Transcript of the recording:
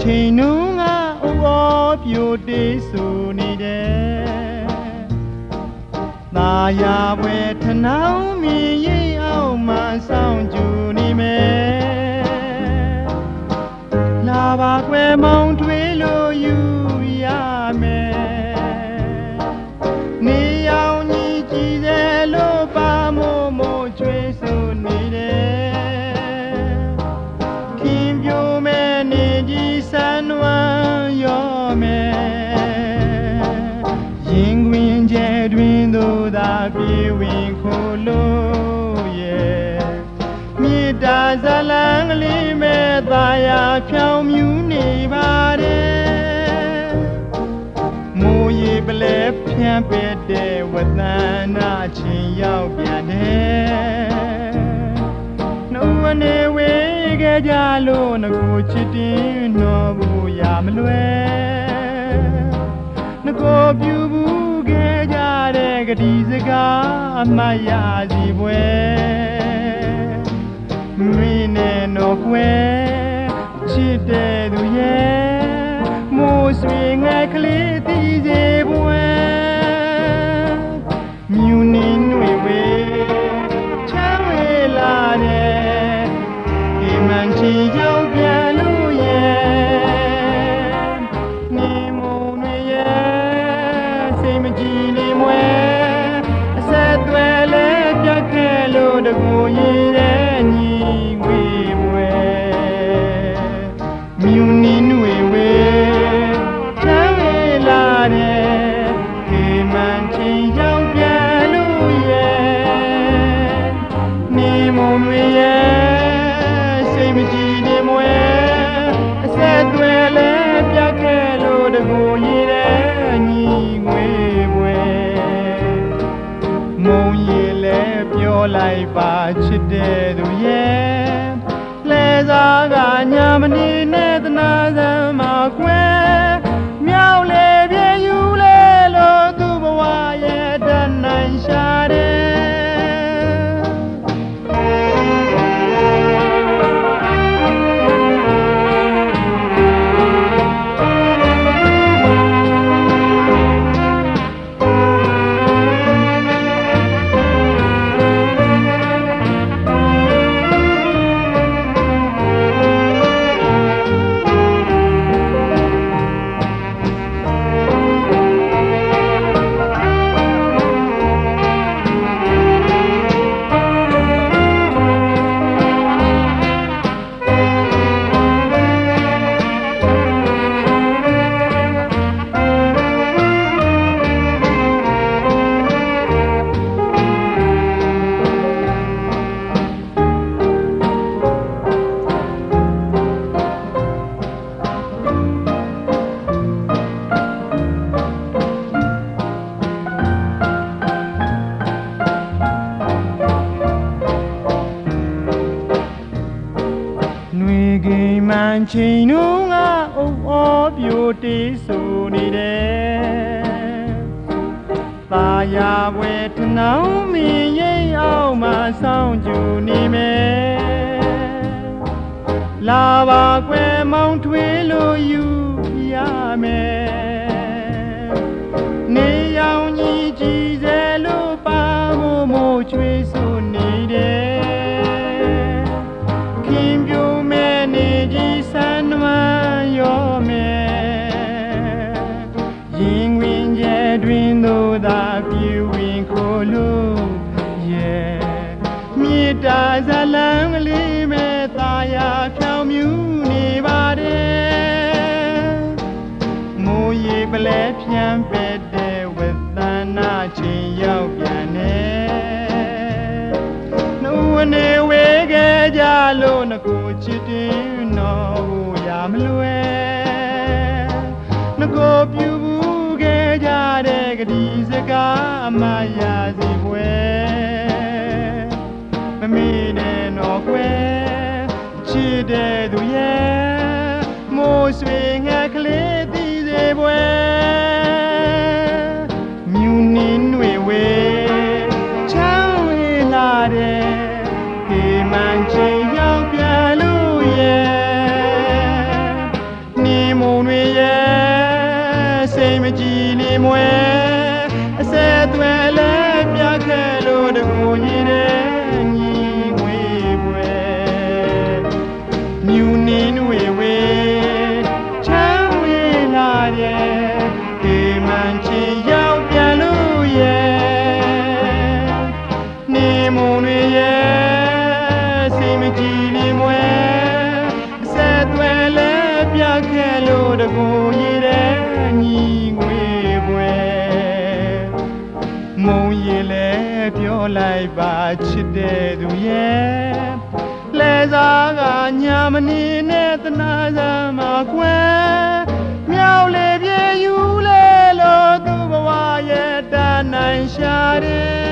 ချိန်နှုံးကအော်ပြိုတေးဆူနေတယ်သာယာပွဲထနောင်းမြင်ရိပ်အောင်မှဆောင်ကြနေမယ်လာပါကွယ်မောင်ထွေးလို့ယူရမယ်နေအောင်ကြီးကြည်တယ်လို့ပါမို့မို့ချွေးဆူနေတယ်ခင်ပြိုမဲ့နေကြီးစံဝမ်းရောမယ်ရင်ခွင်ကျဲတွင်သို့သာပြေဝင်ခိုလို့ရဲ့မြေတာဇလံကလေးမဲ့သာယာဖြောင်းမြူးနေပါတယ်မိုးရေပလဲဖြန့်ပက်တဲ့ဝသန္နာချင်းရောက်ပြန်တယ်နှုတ်အနေဝေးခဲ့ကြလို့ငကိုချစ်တင်တော်ဘူးရမလွယ်ငကိုပြူဘူးခဲ့ကြတဲ့ကတိစကားအမရစီပွဲမင်းနဲ့တော့ကွယ်ချစ်တဲ့သူရဲ့မိုးဆွေငယ်ကလေးတီးစေပွဲမြူနေຫນွေဝေချမ်းဝေလာတဲ့ဒီမှန်ချီရောက်ပြန်လို့ရဲ့နေမုံတွေရဲ့စိတ်မကြည်နေမွဲအဆက်သွယ်လဲပြတ်ခဲ့လို့တကူရည်တဲ့ညီဝေမွဲမြူနေຫນွေဝေချမ်းဝေလာတဲ့ဒီမှန်ချီရောက်ပြန်လို့ရဲ့နေမုံတွေရဲ့စိတ်မကြည်နေမွဲအဆက်သွယ်လဲပြတ်ခဲ့လို့တကူရည်တဲ့ညီဝေမွဲမုံရည်လဲပြောလိုက်ပါချစ်တဲ့သူရဲ့လဲစားကညာမနေနဲ့တနာစမ်းမှာကွယ်မြောက်လေပြည့်ယူလေလို့သူ့ဘဝရဲ့တန်နိုင်ရှာတယ်ချိန်နှုံးကအော်ပြိုတေးဆူနေတယ်သာယာပွဲထနောင်းမြင်ရိပ်အောင်မှဆောင်ကြနေမယ်လာပါကွယ်မောင်ထွေးလို့ယူရမယ်နေအောင်ကြီးကြည်စေလို့ပါမို့မို့ချွေးဆူနေတယ်ခင်ပြိုမဲ့နေကြီးစံနွမ်းရောမယ်ရင်ဝင်ကျဲတွင်သို့သာပြေဝင်ခိုလို့ရဲ့မြေတာဇလံကလေးမဲ့သာယာဖြောင်းမြူးနေပါတယ်မိုးရေပလဲဖြန့်ပက်တဲ့ဝသန္နာချင်းရောက်ပြန်တယ်နှုတ်အနေဝေးခဲ့ကြလို့ငကိုချစ်တင်တော်ရမလွယ်ငကိုပြူဘူးခဲ့ကြတဲ့ကတိစကားအမရစီပွဲမမေ့နဲ့တော့ကွယ်ချစ်တဲ့သူရဲ့မိုးဆွေငှက်ကလေးတီးစေပွဲမြူနေຫນွေဝေချမ်းဝေလာတဲ့ဒီမှန်ချိန်ရောက်ပြန်လို့ရဲ့နေ ကိုကြီးတဲ့ညီငွေပွဲမြူနေနွေဝေချမ်းဝေလာတဲ့ဒီမှန်ချင်ရောက်ပြန်လို့ရဲ့နေမုံတွေရဲ့စိတ်မကြည်လင်မွဲဆက်သွဲလဲပြခဲ့လို့တကူကြီးတဲ့ညီငွေပွဲမုံရည်လဲပြောလိုက်ပါချစ်တဲ့သူရဲ့လဲစားကညာမနေနဲ့တနာစားမှာကွယ်မြောက်လေပြေယူလေလို့သူ့ဘဝရဲ့တန်နိုင်ရှာတယ်